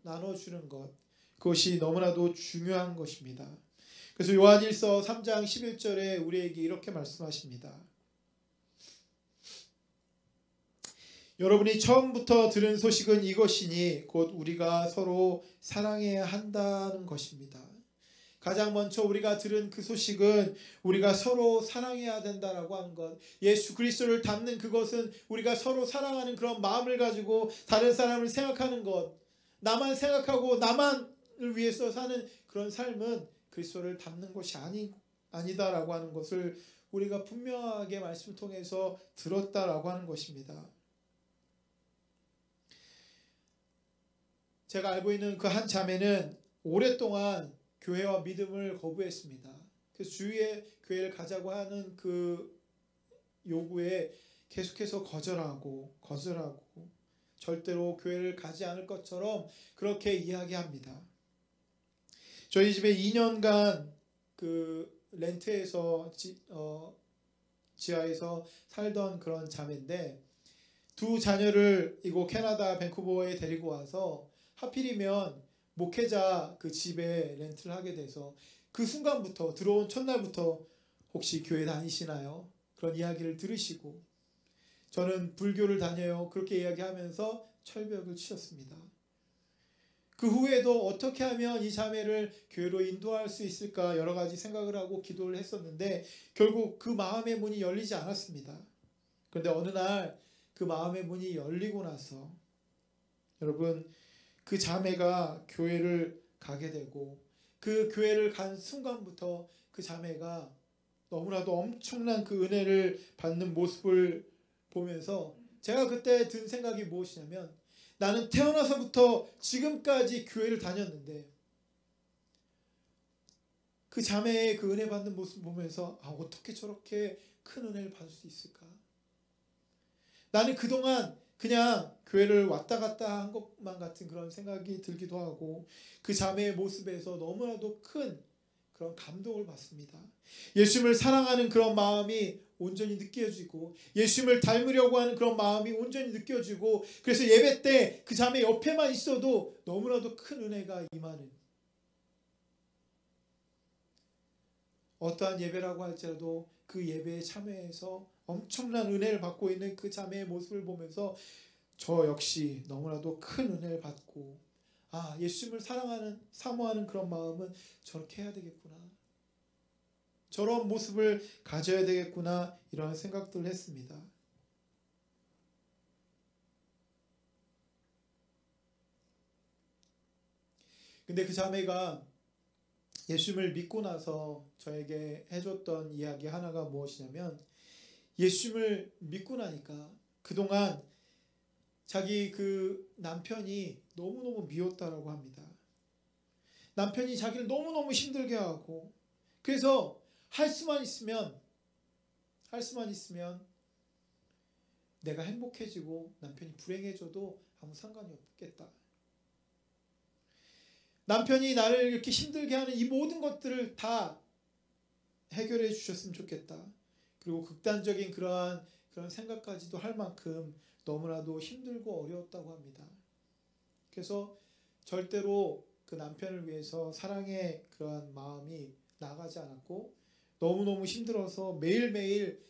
Speaker 2: 나눠주는 것, 그것이 너무나도 중요한 것입니다. 그래서 요한일서 3장 11절에 우리에게 이렇게 말씀하십니다. 여러분이 처음부터 들은 소식은 이것이니 곧 우리가 서로 사랑해야 한다는 것입니다. 가장 먼저 우리가 들은 그 소식은 우리가 서로 사랑해야 된다라고 하는 것, 예수 그리스도를 닮는 그것은 우리가 서로 사랑하는 그런 마음을 가지고 다른 사람을 생각하는 것, 나만 생각하고 나만을 위해서 사는 그런 삶은 그리스도를 닮는 것이 아니다라고 하는 것을 우리가 분명하게 말씀을 통해서 들었다라고 하는 것입니다. 제가 알고 있는 그 한 자매는 오랫동안 교회와 믿음을 거부했습니다. 그래서 주위에 교회를 가자고 하는 그 요구에 계속해서 거절하고 절대로 교회를 가지 않을 것처럼 그렇게 이야기합니다. 저희 집에 2년간 그 렌트에서 지하에서 살던 그런 자매인데 두 자녀를 이곳 캐나다 밴쿠버에 데리고 와서 하필이면 목회자 그 집에 렌트를 하게 돼서 그 순간부터 들어온 첫날부터 혹시 교회 다니시나요? 그런 이야기를 들으시고 저는 불교를 다녀요. 그렇게 이야기하면서 철벽을 치셨습니다. 그 후에도 어떻게 하면 이 자매를 교회로 인도할 수 있을까 여러 가지 생각을 하고 기도를 했었는데 결국 그 마음의 문이 열리지 않았습니다. 그런데 어느 날 그 마음의 문이 열리고 나서 여러분 그 자매가 교회를 가게 되고 그 교회를 간 순간부터 그 자매가 너무나도 엄청난 그 은혜를 받는 모습을 보면서 제가 그때 든 생각이 무엇이냐면 나는 태어나서부터 지금까지 교회를 다녔는데 그 자매의 그 은혜 받는 모습을 보면서 어떻게 저렇게 큰 은혜를 받을 수 있을까? 나는 그동안 그냥 교회를 왔다 갔다 한 것만 같은 그런 생각이 들기도 하고 그 자매의 모습에서 너무나도 큰 그런 감동을 받습니다. 예수님을 사랑하는 그런 마음이 온전히 느껴지고 예수님을 닮으려고 하는 그런 마음이 온전히 느껴지고 그래서 예배 때 그 자매 옆에만 있어도 너무나도 큰 은혜가 임하는 어떠한 예배라고 할지라도 그 예배에 참여해서 엄청난 은혜를 받고 있는 그 자매의 모습을 보면서 저 역시 너무나도 큰 은혜를 받고 예수님을 사모하는 그런 마음은 저렇게 해야 되겠구나. 저런 모습을 가져야 되겠구나 이런 생각들을 했습니다. 근데 그 자매가 예수님을 믿고 나서 저에게 해줬던 이야기 하나가 무엇이냐면 예수님을 믿고 나니까 그동안 자기 그 남편이 너무너무 미웠다라고 합니다. 남편이 자기를 너무너무 힘들게 하고 그래서 할 수만 있으면 내가 행복해지고 남편이 불행해져도 아무 상관이 없겠다. 남편이 나를 이렇게 힘들게 하는 이 모든 것들을 다 해결해 주셨으면 좋겠다. 그리고 극단적인 그런 생각까지도 할 만큼 너무나도 힘들고 어려웠다고 합니다. 그래서 절대로 그 남편을 위해서 사랑의 그러한 마음이 나가지 않았고 너무너무 힘들어서 매일매일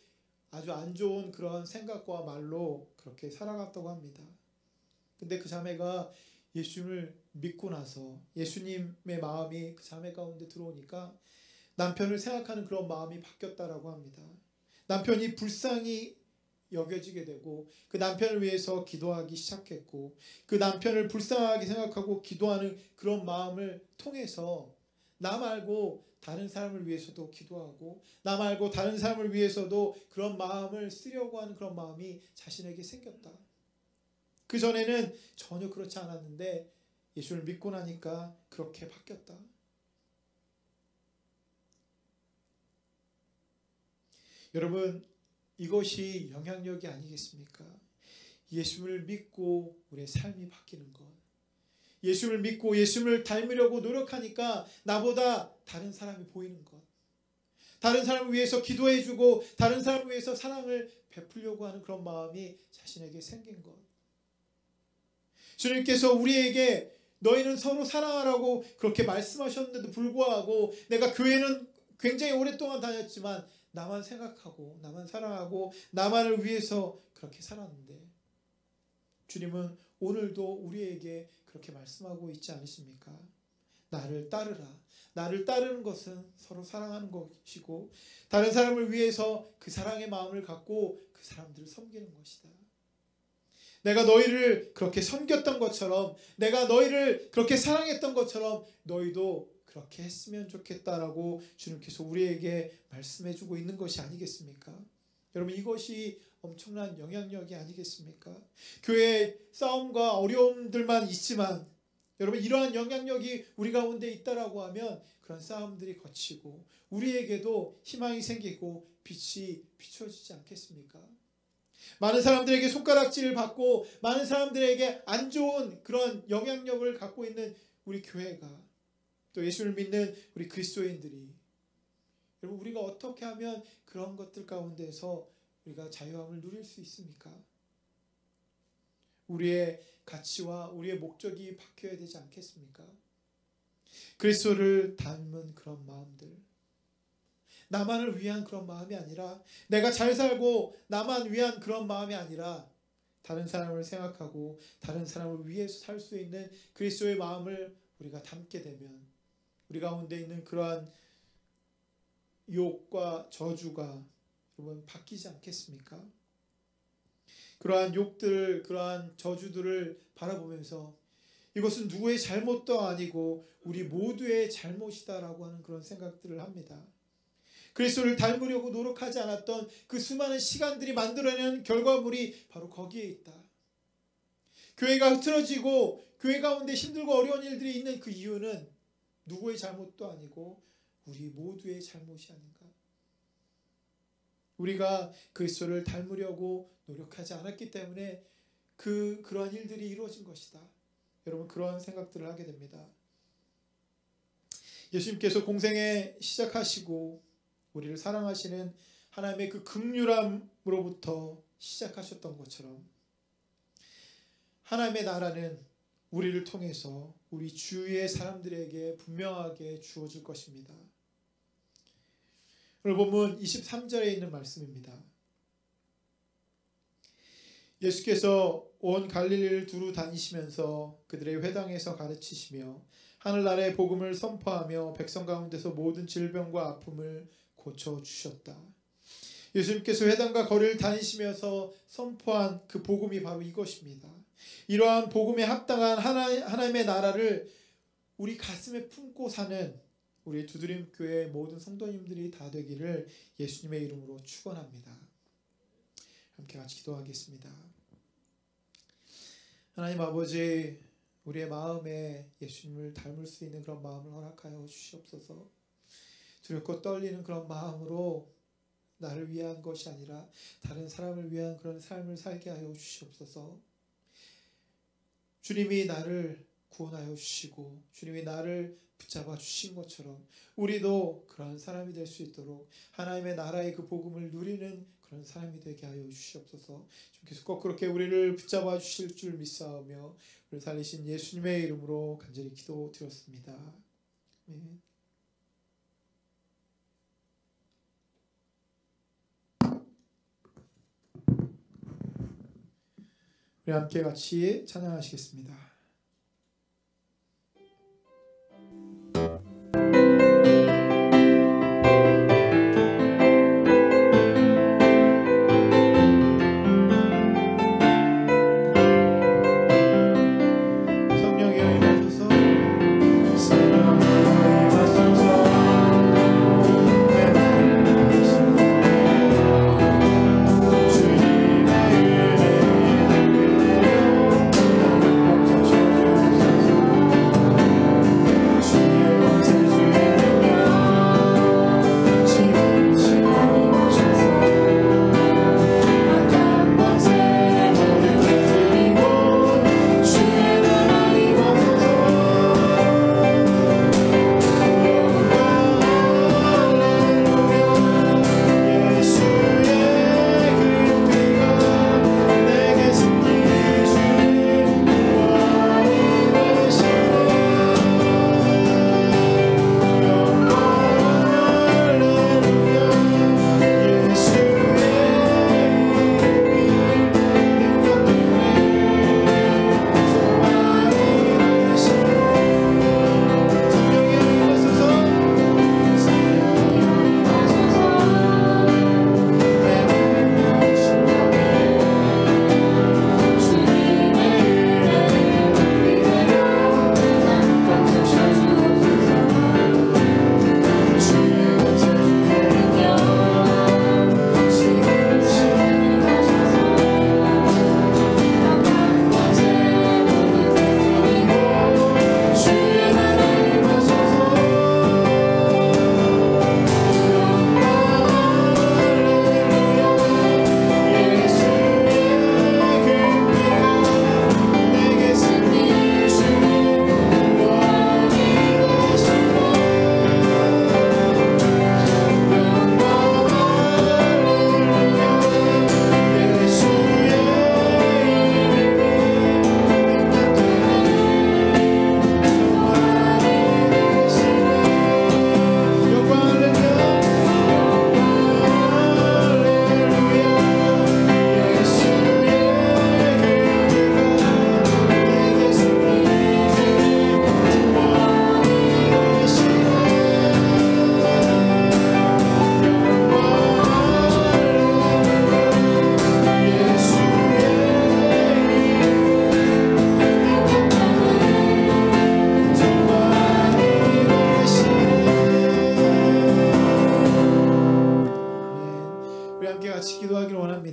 Speaker 2: 아주 안 좋은 그런 생각과 말로 그렇게 살아갔다고 합니다. 근데 그 자매가 예수님을 믿고 나서 예수님의 마음이 그 자매 가운데 들어오니까 남편을 생각하는 그런 마음이 바뀌었다라고 합니다. 남편이 불쌍히 여겨지게 되고 그 남편을 위해서 기도하기 시작했고 그 남편을 불쌍하게 생각하고 기도하는 그런 마음을 통해서 나 말고 다른 사람을 위해서도 기도하고 나 말고 다른 사람을 위해서도 그런 마음을 쓰려고 하는 그런 마음이 자신에게 생겼다. 그전에는 전혀 그렇지 않았는데 예수를 믿고 나니까 그렇게 바뀌었다. 여러분 이것이 영향력이 아니겠습니까? 예수를 믿고 우리의 삶이 바뀌는 것. 예수를 믿고 예수를 닮으려고 노력하니까 나보다 다른 사람이 보이는 것. 다른 사람을 위해서 기도해주고 다른 사람을 위해서 사랑을 베풀려고 하는 그런 마음이 자신에게 생긴 것. 주님께서 우리에게 너희는 서로 사랑하라고 그렇게 말씀하셨는데도 불구하고 내가 교회는 굉장히 오랫동안 다녔지만 나만 생각하고 나만 사랑하고 나만을 위해서 그렇게 살았는데 주님은 오늘도 우리에게 그렇게 말씀하고 있지 않으십니까? 나를 따르라. 나를 따르는 것은 서로 사랑하는 것이고 다른 사람을 위해서 그 사랑의 마음을 갖고 그 사람들을 섬기는 것이다. 내가 너희를 그렇게 섬겼던 것처럼 내가 너희를 그렇게 사랑했던 것처럼 너희도 그렇게 했으면 좋겠다라고 주님께서 우리에게 말씀해주고 있는 것이 아니겠습니까? 여러분 이것이 엄청난 영향력이 아니겠습니까? 교회의 싸움과 어려움들만 있지만 여러분 이러한 영향력이 우리 가운데 있다라고 하면 그런 싸움들이 거치고 우리에게도 희망이 생기고 빛이 비춰지지 않겠습니까? 많은 사람들에게 손가락질을 받고 많은 사람들에게 안 좋은 그런 영향력을 갖고 있는 우리 교회가 또 예수를 믿는 우리 그리스도인들이 여러분 우리가 어떻게 하면 그런 것들 가운데서 우리가 자유함을 누릴 수 있습니까? 우리의 가치와 우리의 목적이 바뀌어야 되지 않겠습니까? 그리스도를 닮은 그런 마음들, 나만을 위한 그런 마음이 아니라 내가 잘 살고 나만 위한 그런 마음이 아니라 다른 사람을 생각하고 다른 사람을 위해서 살 수 있는 그리스도의 마음을 우리가 담게 되면 우리 가운데 있는 그러한 욕과 저주가 여러분 바뀌지 않겠습니까? 그러한 욕들, 그러한 저주들을 바라보면서 이것은 누구의 잘못도 아니고 우리 모두의 잘못이다라고 하는 그런 생각들을 합니다. 그리스도를 닮으려고 노력하지 않았던 그 수많은 시간들이 만들어낸 결과물이 바로 거기에 있다. 교회가 흐트러지고 교회 가운데 힘들고 어려운 일들이 있는 그 이유는 누구의 잘못도 아니고 우리 모두의 잘못이 아닌가. 우리가 그리스도를 닮으려고 노력하지 않았기 때문에 그러한 일들이 이루어진 것이다. 여러분 그러한 생각들을 하게 됩니다. 예수님께서 공생에 시작하시고 우리를 사랑하시는 하나님의 그 긍휼함으로부터 시작하셨던 것처럼 하나님의 나라는 우리를 통해서 우리 주위의 사람들에게 분명하게 주어질 것입니다. 오늘 본문 23절에 있는 말씀입니다. 예수께서 온 갈릴리를 두루 다니시면서 그들의 회당에서 가르치시며 하늘나라의 복음을 선포하며 백성 가운데서 모든 질병과 아픔을 고쳐주셨다. 예수님께서 회당과 거리를 다니시면서 선포한 그 복음이 바로 이것입니다. 이러한 복음에 합당한 하나님의 나라를 우리 가슴에 품고 사는 우리 두드림 교회 모든 성도님들이 다 되기를 예수님의 이름으로 축원합니다. 함께 같이 기도하겠습니다. 하나님 아버지, 우리의 마음에 예수님을 닮을 수 있는 그런 마음을 허락하여 주시옵소서. 두렵고 떨리는 그런 마음으로 나를 위한 것이 아니라 다른 사람을 위한 그런 삶을 살게 하여 주시옵소서. 주님이 나를 구원하여 주시고 주님이 나를 붙잡아 주신 것처럼 우리도 그러한 사람이 될 수 있도록 하나님의 나라의 그 복음을 누리는 그런 사람이 되게 하여 주시옵소서. 주께서 꼭 그렇게 우리를 붙잡아 주실 줄 믿사오며 우리를 살리신 예수님의 이름으로 간절히 기도드렸습니다. 아멘. 우리 함께 같이 찬양하시겠습니다.
Speaker 3: 주님의 은혜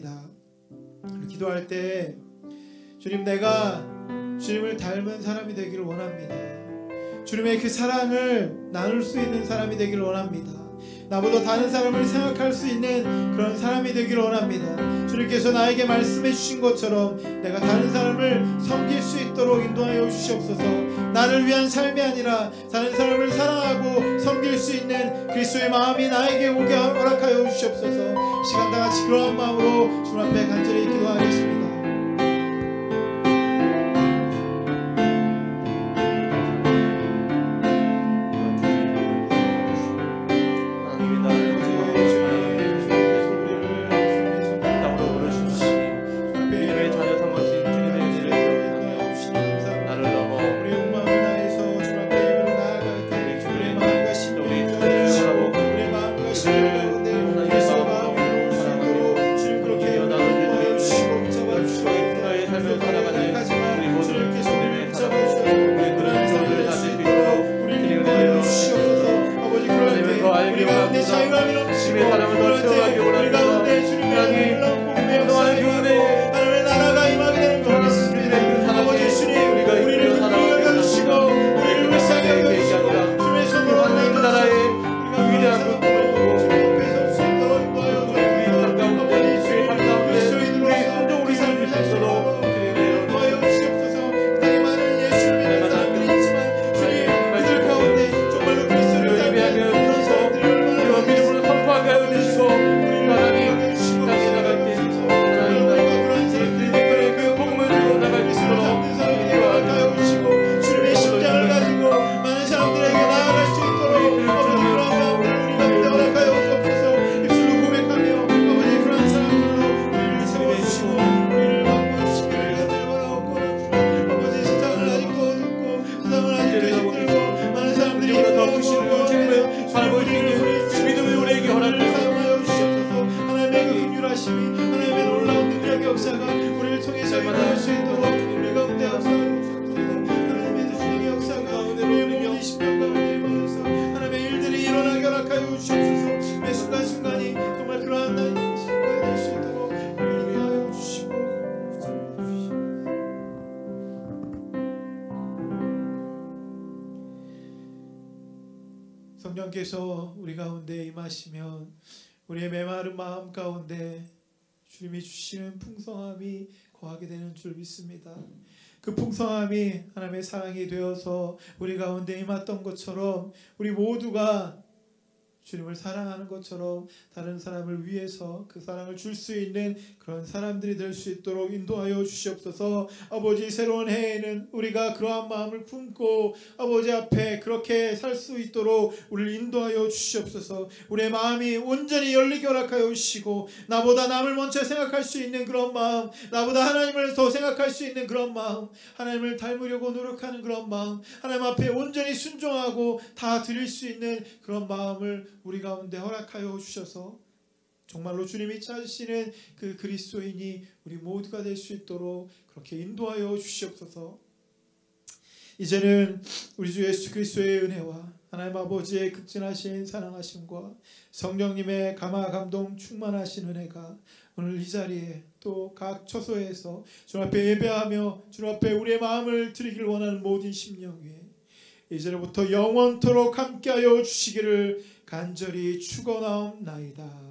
Speaker 2: 원합니다. 기도할 때 주님, 내가 주님을 닮은 사람이 되기를 원합니다. 주님의 그 사랑을 나눌 수 있는 사람이 되기를 원합니다. 나보다 다른 사람을 생각할 수 있는 그런 사람이 되기를 원합니다. 주님께서 나에게 말씀해 주신 것처럼 내가 다른 사람을 섬길 수 있도록 인도하여 주시옵소서. 나를 위한 삶이 아니라 다른 사람을 사랑하고 섬길 수 있는 그리스도의 마음이 나에게 오게 허락하여 주시옵소서. 시간 다 같이 그러한 마음으로 주님 앞에 간절히 기도하겠습니다. 성령께서 우리 가운데 임하시면 우리의 메마른 마음 가운데 주님이 주시는 풍성함이 거하게 되는 줄 믿습니다. 그 풍성함이 하나님의 사랑이 되어서 우리 가운데 임했던 것처럼 우리 모두가 주님을 사랑하는 것처럼 다른 사람을 위해서 그 사랑을 줄 수 있는 그런 사람들이 될 수 있도록 인도하여 주시옵소서. 아버지, 새로운 해에는 우리가 그러한 마음을 품고 아버지 앞에 그렇게 살 수 있도록 우리를 인도하여 주시옵소서. 우리의 마음이 온전히 열리게 허락하여 주시고 나보다 남을 먼저 생각할 수 있는 그런 마음, 나보다 하나님을 더 생각할 수 있는 그런 마음, 하나님을 닮으려고 노력하는 그런 마음, 하나님 앞에 온전히 순종하고 다 드릴 수 있는 그런 마음을 우리 가운데 허락하여 주셔서 정말로 주님이 찾으시는 그 그리스도인이 우리 모두가 될 수 있도록 그렇게 인도하여 주시옵소서. 이제는 우리 주 예수 그리스도의 은혜와 하나님 아버지의 극진하신 사랑하심과 성령님의 감화 감동 충만하신 은혜가 오늘 이 자리에 또 각 처소에서 주 앞에 예배하며 주 앞에 우리의 마음을 드리길 원하는 모든 심령 위에 이제부터 영원토록 함께하여 주시기를 간절히 축원하옵나이다.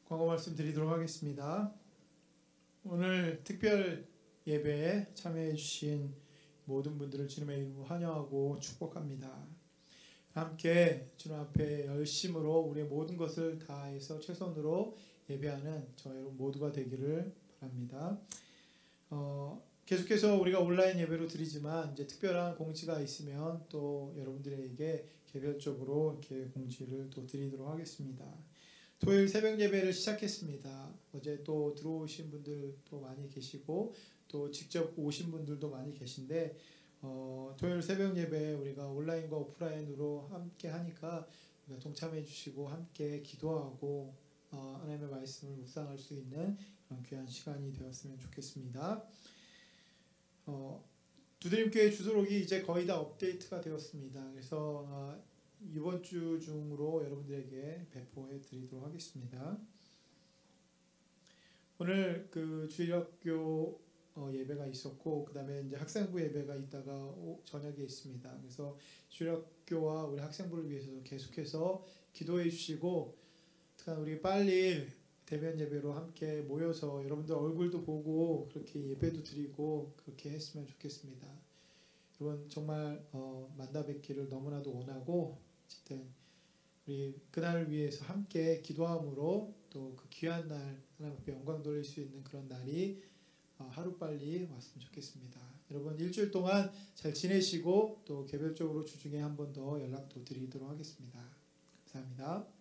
Speaker 2: 광고 말씀드리도록 하겠습니다. 오늘 특별 예배에 참여해 주신 모든 분들을 주님의 이름으로 환영하고 축복합니다. 함께 주님 앞에 열심으로 우리의 모든 것을 다해서 최선으로 예배하는 저 여러분 모두가 되기를 바랍니다. 계속해서 우리가 온라인 예배로 드리지만 이제 특별한 공지가 있으면 또 여러분들에게 개별적으로 이렇게 공지를 또 드리도록 하겠습니다. 토요일 새벽 예배를 시작했습니다. 어제 또 들어오신 분들도 많이 계시고 또 직접 오신 분들도 많이 계신데 토요일 새벽 예배 우리가 온라인과 오프라인으로 함께 하니까 우리가 동참해 주시고 함께 기도하고 하나님의 말씀을 묵상할 수 있는 그런 귀한 시간이 되었으면 좋겠습니다. 두드림교회 주소록이 이제 거의 다 업데이트가 되었습니다. 그래서 이번 주 중으로 여러분들에게 배포해 드리도록 하겠습니다. 오늘 그 주일학교 예배가 있었고 그 다음에 이제 학생부 예배가 있다가 저녁에 있습니다. 그래서 주일학교와 우리 학생부를 위해서 계속해서 기도해 주시고 특히 우리 빨리 대면 예배로 함께 모여서 여러분들 얼굴도 보고 그렇게 예배도 드리고 그렇게 했으면 좋겠습니다. 여러분 정말 만나 뵙기를 너무나도 원하고 어쨌든 우리 그날을 위해서 함께 기도함으로 또 그 귀한 날 하나님 앞에 영광 돌릴 수 있는 그런 날이 하루빨리 왔으면 좋겠습니다. 여러분 일주일 동안 잘 지내시고 또 개별적으로 주중에 한 번 더 연락도 드리도록 하겠습니다. 감사합니다.